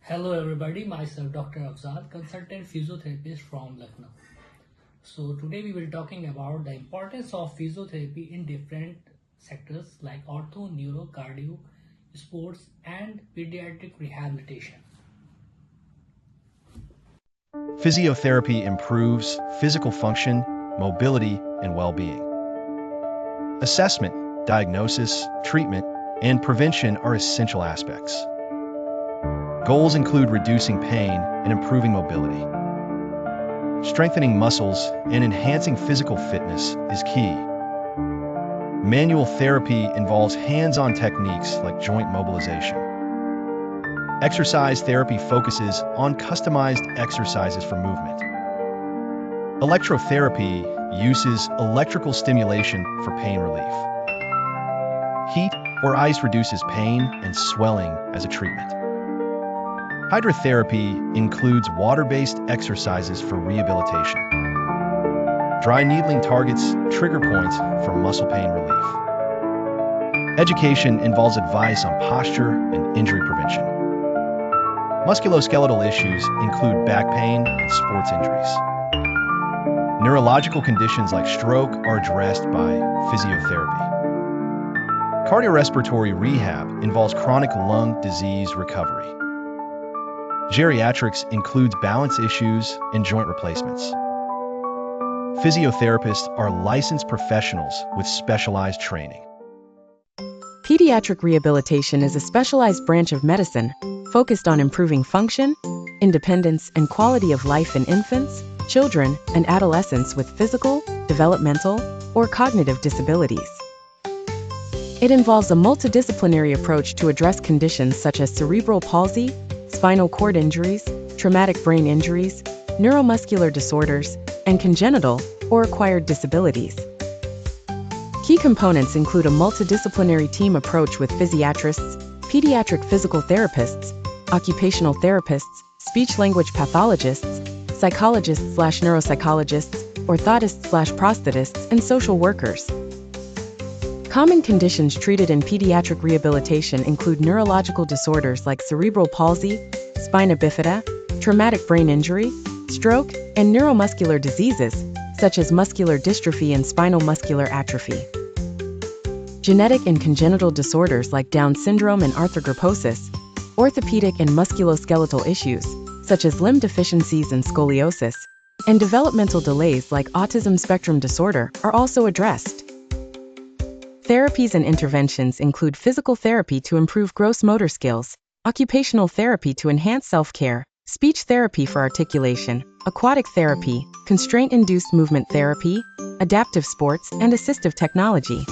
Hello everybody, myself Dr. Afzal, consultant physiotherapist from Lucknow. So today we will be talking about the importance of physiotherapy in different sectors like ortho, neuro, cardio, sports and pediatric rehabilitation. Physiotherapy improves physical function, mobility, and well-being. Assessment, diagnosis, treatment, and prevention are essential aspects. Goals include reducing pain and improving mobility. Strengthening muscles and enhancing physical fitness is key. Manual therapy involves hands-on techniques like joint mobilization. Exercise therapy focuses on customized exercises for movement. Electrotherapy uses electrical stimulation for pain relief. Heat or ice reduces pain and swelling as a treatment. Hydrotherapy includes water-based exercises for rehabilitation. Dry needling targets trigger points for muscle pain relief. Education involves advice on posture and injury prevention. Musculoskeletal issues include back pain and sports injuries. Neurological conditions like stroke are addressed by physiotherapy. Cardiorespiratory rehab involves chronic lung disease recovery. Geriatrics includes balance issues and joint replacements. Physiotherapists are licensed professionals with specialized training. Pediatric rehabilitation is a specialized branch of medicine focused on improving function, independence, and quality of life in infants, children, and adolescents with physical, developmental, or cognitive disabilities. It involves a multidisciplinary approach to address conditions such as cerebral palsy, spinal cord injuries, traumatic brain injuries, neuromuscular disorders, and congenital or acquired disabilities. Key components include a multidisciplinary team approach with physiatrists, pediatric physical therapists, occupational therapists, speech-language pathologists, psychologists/neuropsychologists, orthotists/prosthetists, and social workers. Common conditions treated in pediatric rehabilitation include neurological disorders like cerebral palsy, spina bifida, traumatic brain injury, stroke, and neuromuscular diseases, such as muscular dystrophy and spinal muscular atrophy. Genetic and congenital disorders like Down syndrome and arthrogryposis, orthopedic and musculoskeletal issues, such as limb deficiencies and scoliosis, and developmental delays like autism spectrum disorder are also addressed. Therapies and interventions include physical therapy to improve gross motor skills, occupational therapy to enhance self-care, speech therapy for articulation, aquatic therapy, constraint-induced movement therapy, adaptive sports, and assistive technology.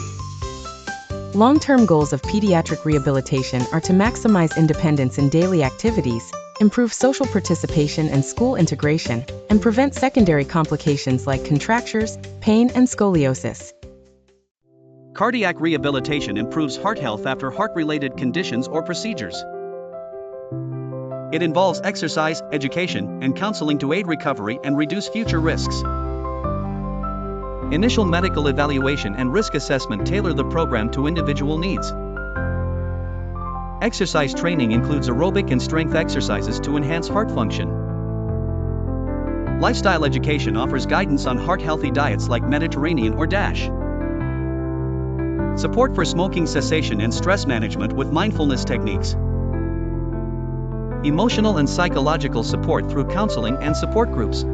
Long-term goals of pediatric rehabilitation are to maximize independence in daily activities, improve social participation and school integration, and prevent secondary complications like contractures, pain, and scoliosis. Cardiac rehabilitation improves heart health after heart-related conditions or procedures. It involves exercise, education, and counseling to aid recovery and reduce future risks. Initial medical evaluation and risk assessment tailor the program to individual needs. Exercise training includes aerobic and strength exercises to enhance heart function. Lifestyle education offers guidance on heart-healthy diets like Mediterranean or DASH. Support for smoking cessation and stress management with mindfulness techniques. Emotional and psychological support through counseling and support groups.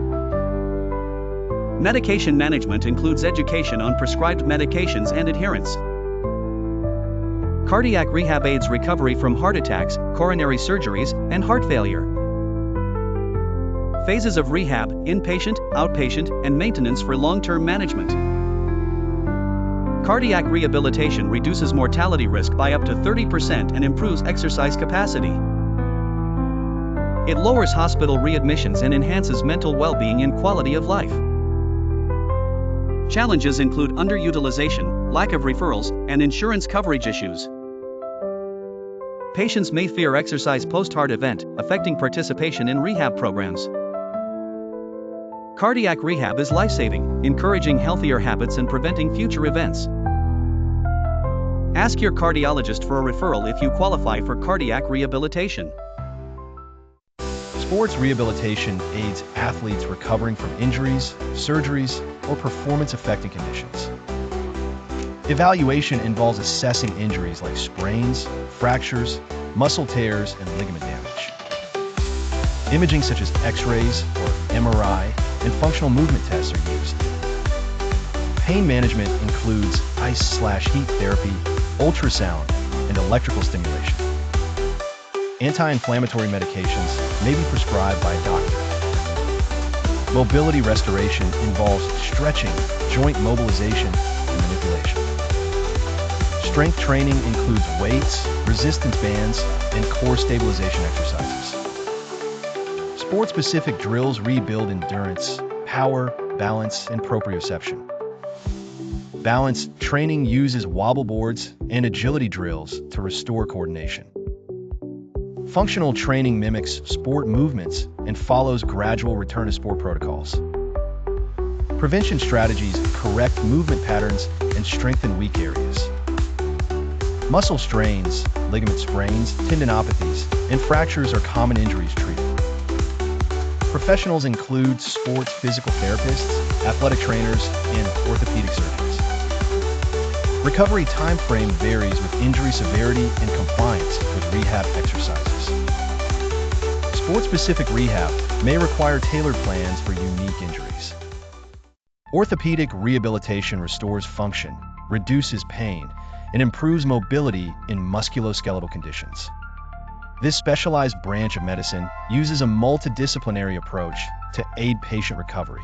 Medication management includes education on prescribed medications and adherence. Cardiac rehab aids recovery from heart attacks, coronary surgeries, and heart failure. Phases of rehab: inpatient, outpatient, and maintenance for long-term management. Cardiac rehabilitation reduces mortality risk by up to 30% and improves exercise capacity. It lowers hospital readmissions and enhances mental well-being and quality of life. Challenges include underutilization, lack of referrals, and insurance coverage issues. Patients may fear exercise post-heart event, affecting participation in rehab programs. Cardiac rehab is life-saving, encouraging healthier habits and preventing future events. Ask your cardiologist for a referral if you qualify for cardiac rehabilitation. Sports rehabilitation aids athletes recovering from injuries, surgeries, or performance-affecting conditions. Evaluation involves assessing injuries like sprains, fractures, muscle tears, and ligament damage. Imaging such as X-rays or MRI and functional movement tests are used. Pain management includes ice/heat therapy, ultrasound, and electrical stimulation. Anti-inflammatory medications may be prescribed by a doctor. Mobility restoration involves stretching, joint mobilization, and manipulation. Strength training includes weights, resistance bands, and core stabilization exercises. Sport-specific drills rebuild endurance, power, balance, and proprioception. Balance training uses wobble boards and agility drills to restore coordination. Functional training mimics sport movements and follows gradual return to sport protocols. Prevention strategies correct movement patterns and strengthen weak areas. Muscle strains, ligament sprains, tendinopathies, and fractures are common injuries treated. Professionals include sports physical therapists, athletic trainers, and orthopedic surgeons. Recovery time frame varies with injury severity and compliance with rehab exercises. Sport-specific rehab may require tailored plans for unique injuries. Orthopedic rehabilitation restores function, reduces pain, and improves mobility in musculoskeletal conditions. This specialized branch of medicine uses a multidisciplinary approach to aid patient recovery.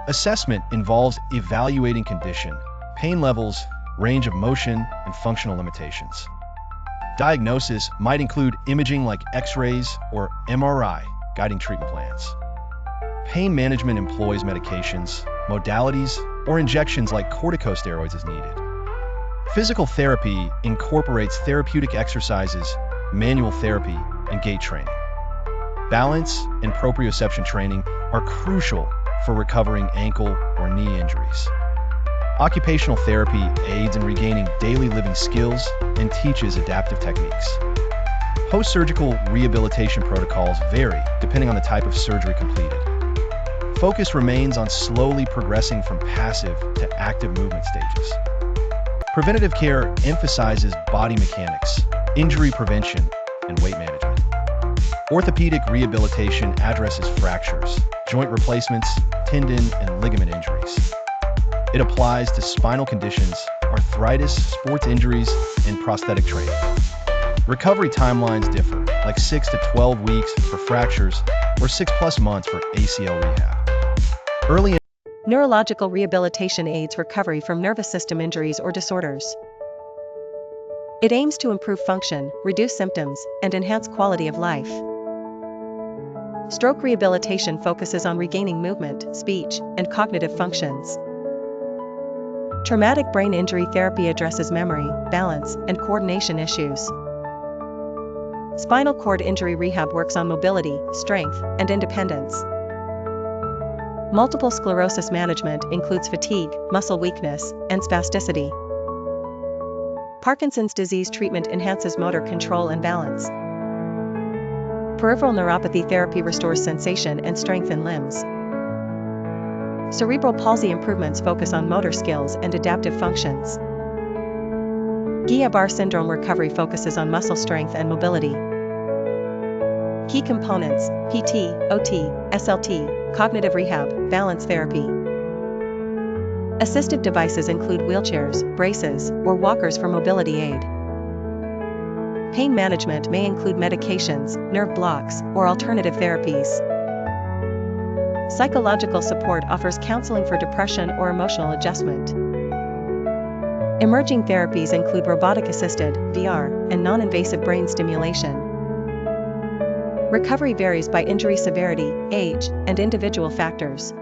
Assessment involves evaluating condition, pain levels, range of motion, and functional limitations. Diagnosis might include imaging like X-rays or MRI, guiding treatment plans. Pain management employs medications, modalities, or injections like corticosteroids as needed. Physical therapy incorporates therapeutic exercises, manual therapy, and gait training. Balance and proprioception training are crucial for recovering ankle or knee injuries. Occupational therapy aids in regaining daily living skills and teaches adaptive techniques. Post-surgical rehabilitation protocols vary depending on the type of surgery completed. Focus remains on slowly progressing from passive to active movement stages. Preventative care emphasizes body mechanics, injury prevention, and weight management. Orthopedic rehabilitation addresses fractures, joint replacements, tendon, and ligament injuries. It applies to spinal conditions, arthritis, sports injuries, and prosthetic training. Recovery timelines differ, like 6 to 12 weeks for fractures or 6+ months for ACL rehab. Early Neurological rehabilitation aids recovery from nervous system injuries or disorders. It aims to improve function, reduce symptoms, and enhance quality of life. Stroke rehabilitation focuses on regaining movement, speech, and cognitive functions. Traumatic brain injury therapy addresses memory, balance, and coordination issues. Spinal cord injury rehab works on mobility, strength, and independence. Multiple sclerosis management includes fatigue, muscle weakness, and spasticity. Parkinson's disease treatment enhances motor control and balance. Peripheral neuropathy therapy restores sensation and strength in limbs. Cerebral palsy improvements focus on motor skills and adaptive functions. Guillain-Barré syndrome recovery focuses on muscle strength and mobility. Key components: PT, OT, SLT, cognitive rehab, balance therapy. Assistive devices include wheelchairs, braces, or walkers for mobility aid. Pain management may include medications, nerve blocks, or alternative therapies. Psychological support offers counseling for depression or emotional adjustment. Emerging therapies include robotic-assisted, VR, and non-invasive brain stimulation. Recovery varies by injury severity, age, and individual factors.